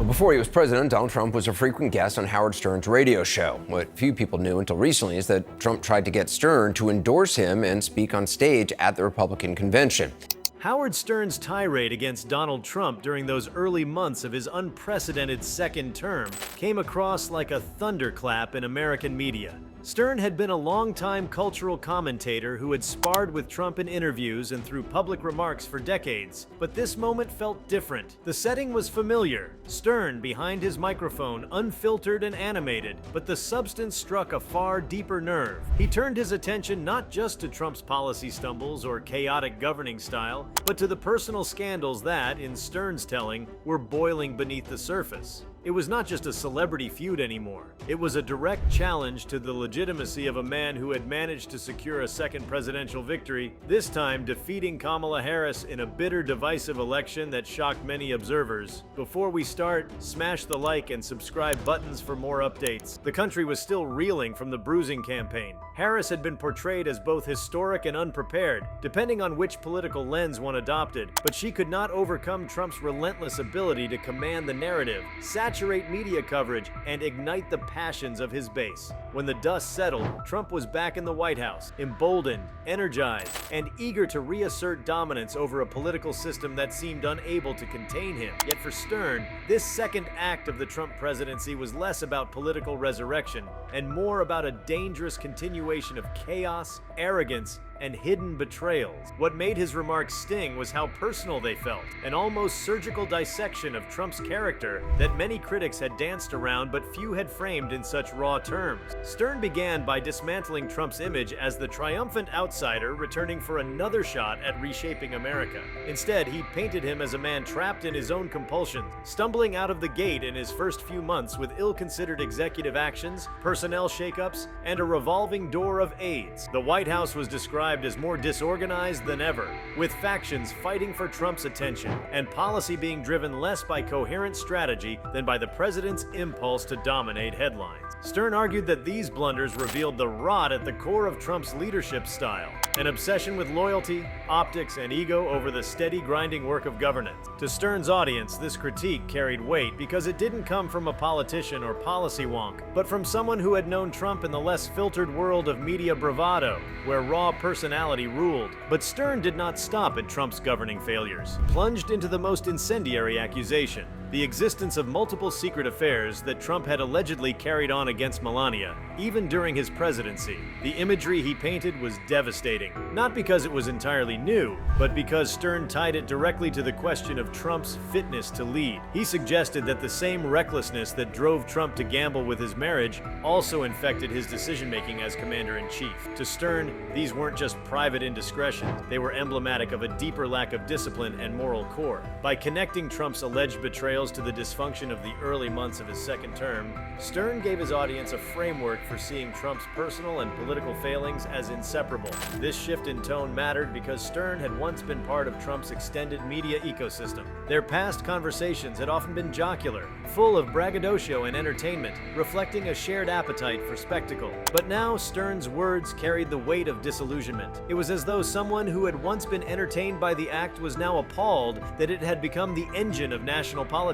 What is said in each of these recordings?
Well, before he was president, Donald Trump was a frequent guest on Howard Stern's radio show. What few people knew until recently is that Trump tried to get Stern to endorse him and speak on stage at the Republican convention. Howard Stern's tirade against Donald Trump during those early months of his unprecedented second term came across like a thunderclap in American media. Stern had been a longtime cultural commentator who had sparred with Trump in interviews and through public remarks for decades, but this moment felt different. The setting was familiar. Stern behind his microphone, unfiltered and animated, but the substance struck a far deeper nerve. He turned his attention not just to Trump's policy stumbles or chaotic governing style, but to the personal scandals that, in Stern's telling, were boiling beneath the surface. It was not just a celebrity feud anymore. It was a direct challenge to the legitimacy of a man who had managed to secure a second presidential victory, this time defeating Kamala Harris in a bitter, divisive election that shocked many observers. Before we start, smash the like and subscribe buttons for more updates. The country was still reeling from the bruising campaign. Harris had been portrayed as both historic and unprepared, depending on which political lens one adopted, but she could not overcome Trump's relentless ability to command the narrative, saturate media coverage, and ignite the passions of his base. When the dust settled, Trump was back in the White House, emboldened, energized, and eager to reassert dominance over a political system that seemed unable to contain him. Yet for Stern, this second act of the Trump presidency was less about political resurrection and more about a dangerous continuation of chaos, arrogance, and hidden betrayals. What made his remarks sting was how personal they felt, an almost surgical dissection of Trump's character that many critics had danced around but few had framed in such raw terms. Stern began by dismantling Trump's image as the triumphant outsider returning for another shot at reshaping America. Instead, he painted him as a man trapped in his own compulsions, stumbling out of the gate in his first few months with ill-considered executive actions, personnel shakeups, and a revolving door of aides. The White House was described as more disorganized than ever, with factions fighting for Trump's attention, and policy being driven less by coherent strategy than by the president's impulse to dominate headlines. Stern argued that these blunders revealed the rot at the core of Trump's leadership style, an obsession with loyalty, optics, and ego over the steady grinding work of governance. To Stern's audience, this critique carried weight because it didn't come from a politician or policy wonk, but from someone who had known Trump in the less filtered world of media bravado, where raw personality ruled. But Stern did not stop at Trump's governing failures. Plunged into the most incendiary accusation, the existence of multiple secret affairs that Trump had allegedly carried on against Melania, even during his presidency. The imagery he painted was devastating, not because it was entirely new, but because Stern tied it directly to the question of Trump's fitness to lead. He suggested that the same recklessness that drove Trump to gamble with his marriage also infected his decision-making as commander-in-chief. To Stern, these weren't just private indiscretions, they were emblematic of a deeper lack of discipline and moral core. By connecting Trump's alleged betrayals to the dysfunction of the early months of his second term, Stern gave his audience a framework for seeing Trump's personal and political failings as inseparable. This shift in tone mattered because Stern had once been part of Trump's extended media ecosystem. Their past conversations had often been jocular, full of braggadocio and entertainment, reflecting a shared appetite for spectacle. But now Stern's words carried the weight of disillusionment. It was as though someone who had once been entertained by the act was now appalled that it had become the engine of national politics.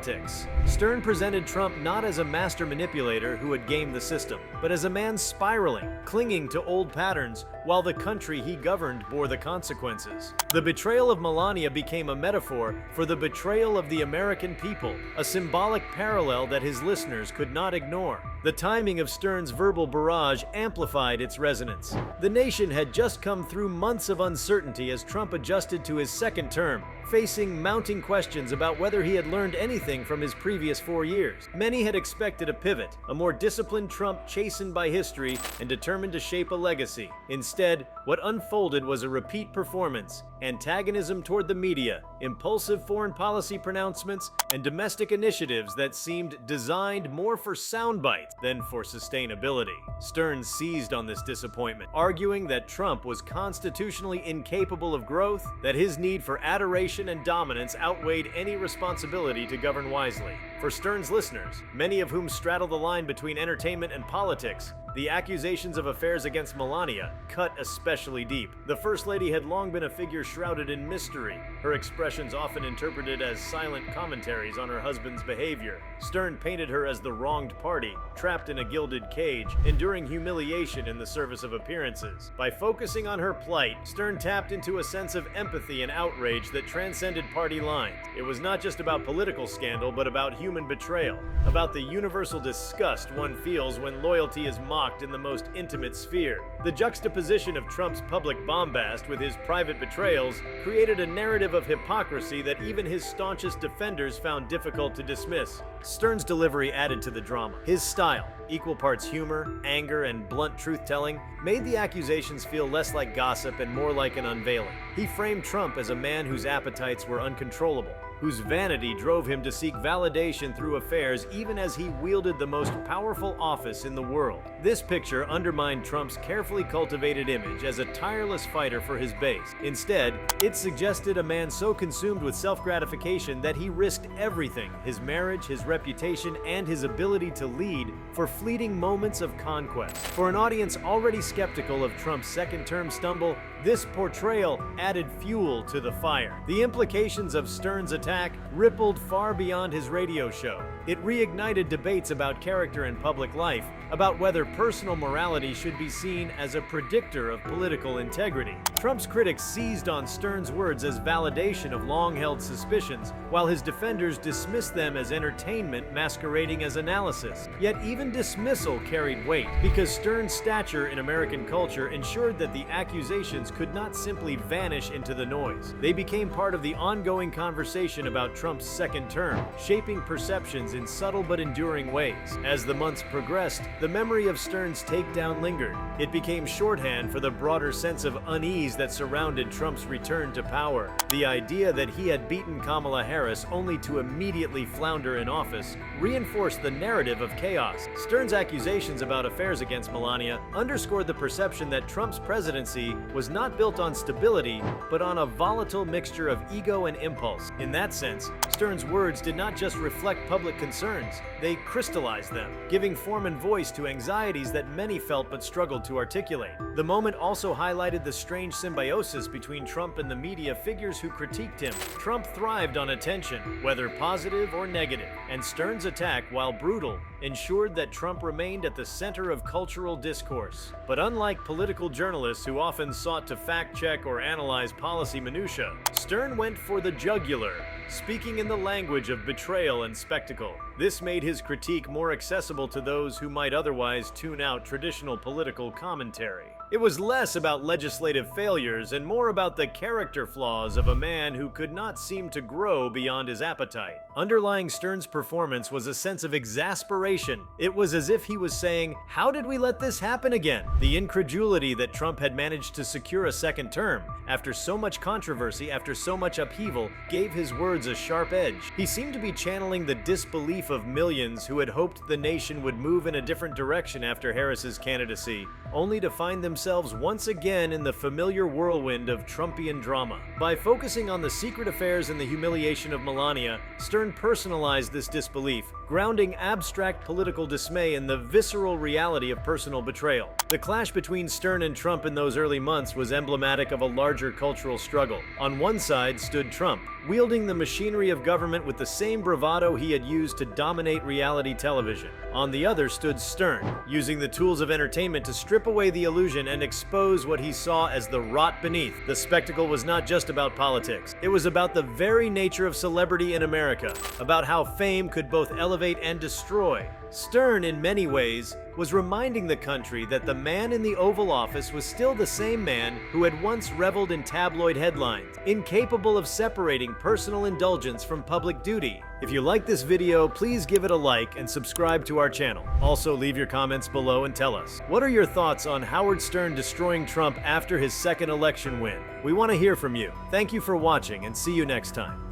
Stern presented Trump not as a master manipulator who had gamed the system, but as a man spiraling, clinging to old patterns while the country he governed bore the consequences. The betrayal of Melania became a metaphor for the betrayal of the American people, a symbolic parallel that his listeners could not ignore. The timing of Stern's verbal barrage amplified its resonance. The nation had just come through months of uncertainty as Trump adjusted to his second term, facing mounting questions about whether he had learned anything from his previous 4 years. Many had expected a pivot, a more disciplined Trump chastened by history and determined to shape a legacy. Instead, what unfolded was a repeat performance, antagonism toward the media, impulsive foreign policy pronouncements, and domestic initiatives that seemed designed more for soundbites than for sustainability. Stern seized on this disappointment, arguing that Trump was constitutionally incapable of growth, that his need for adoration and dominance outweighed any responsibility to govern wisely. For Stern's listeners, many of whom straddle the line between entertainment and politics, the accusations of affairs against Melania cut especially deep. The First Lady had long been a figure shrouded in mystery, her expressions often interpreted as silent commentaries on her husband's behavior. Stern painted her as the wronged party, trapped in a gilded cage, enduring humiliation in the service of appearances. By focusing on her plight, Stern tapped into a sense of empathy and outrage that transcended party lines. It was not just about political scandal, but about human betrayal, about the universal disgust one feels when loyalty is mocked in the most intimate sphere. The juxtaposition of Trump's public bombast with his private betrayals created a narrative of hypocrisy that even his staunchest defenders found difficult to dismiss. Stern's delivery added to the drama. His style, equal parts humor, anger, and blunt truth-telling, made the accusations feel less like gossip and more like an unveiling. He framed Trump as a man whose appetites were uncontrollable, whose vanity drove him to seek validation through affairs even as he wielded the most powerful office in the world. This picture undermined Trump's carefully cultivated image as a tireless fighter for his base. Instead, it suggested a man so consumed with self-gratification that he risked everything, his marriage, his reputation, and his ability to lead, for fleeting moments of conquest. For an audience already skeptical of Trump's second-term stumble, this portrayal added fuel to the fire. The implications of Stern's attack rippled far beyond his radio show. It reignited debates about character and public life, about whether personal morality should be seen as a predictor of political integrity. Trump's critics seized on Stern's words as validation of long-held suspicions, while his defenders dismissed them as entertainment masquerading as analysis. Yet even dismissal carried weight, because Stern's stature in American culture ensured that the accusations could not simply vanish into the noise. They became part of the ongoing conversation about Trump's second term, shaping perceptions in subtle but enduring ways. As the months progressed, the memory of Stern's takedown lingered. It became shorthand for the broader sense of unease that surrounded Trump's return to power. The idea that he had beaten Kamala Harris only to immediately flounder in office reinforced the narrative of chaos. Stern's accusations about affairs against Melania underscored the perception that Trump's presidency was not built on stability, but on a volatile mixture of ego and impulse. In that sense, Stern's words did not just reflect public concerns, they crystallized them, giving form and voice to anxieties that many felt but struggled to articulate. The moment also highlighted the strange symbiosis between Trump and the media figures who critiqued him. Trump thrived on attention, whether positive or negative, and Stern's attack, while brutal, ensured that Trump remained at the center of cultural discourse. But unlike political journalists who often sought to fact-check or analyze policy minutiae, Stern went for the jugular, speaking in the language of betrayal and spectacle. This made his critique more accessible to those who might otherwise tune out traditional political commentary. It was less about legislative failures and more about the character flaws of a man who could not seem to grow beyond his appetite. Underlying Stern's performance was a sense of exasperation. It was as if he was saying, "How did we let this happen again?" The incredulity that Trump had managed to secure a second term, after so much controversy, after so much upheaval, gave his words a sharp edge. He seemed to be channeling the disbelief of millions who had hoped the nation would move in a different direction after Harris's candidacy, only to find themselves once again in the familiar whirlwind of Trumpian drama. By focusing on the secret affairs and the humiliation of Melania, Stern personalized this disbelief, grounding abstract political dismay in the visceral reality of personal betrayal. The clash between Stern and Trump in those early months was emblematic of a larger cultural struggle. On one side stood Trump, wielding the machinery of government with the same bravado he had used to dominate reality television. On the other stood Stern, using the tools of entertainment to strip away the illusion and expose what he saw as the rot beneath. The spectacle was not just about politics. It was about the very nature of celebrity in America, about how fame could both elevate and destroy. Stern, in many ways, was reminding the country that the man in the Oval Office was still the same man who had once reveled in tabloid headlines, incapable of separating personal indulgence from public duty. If you like this video, please give it a like and subscribe to our channel. Also, leave your comments below and tell us, what are your thoughts on Howard Stern destroying Trump after his second election win? We want to hear from you. Thank you for watching and see you next time.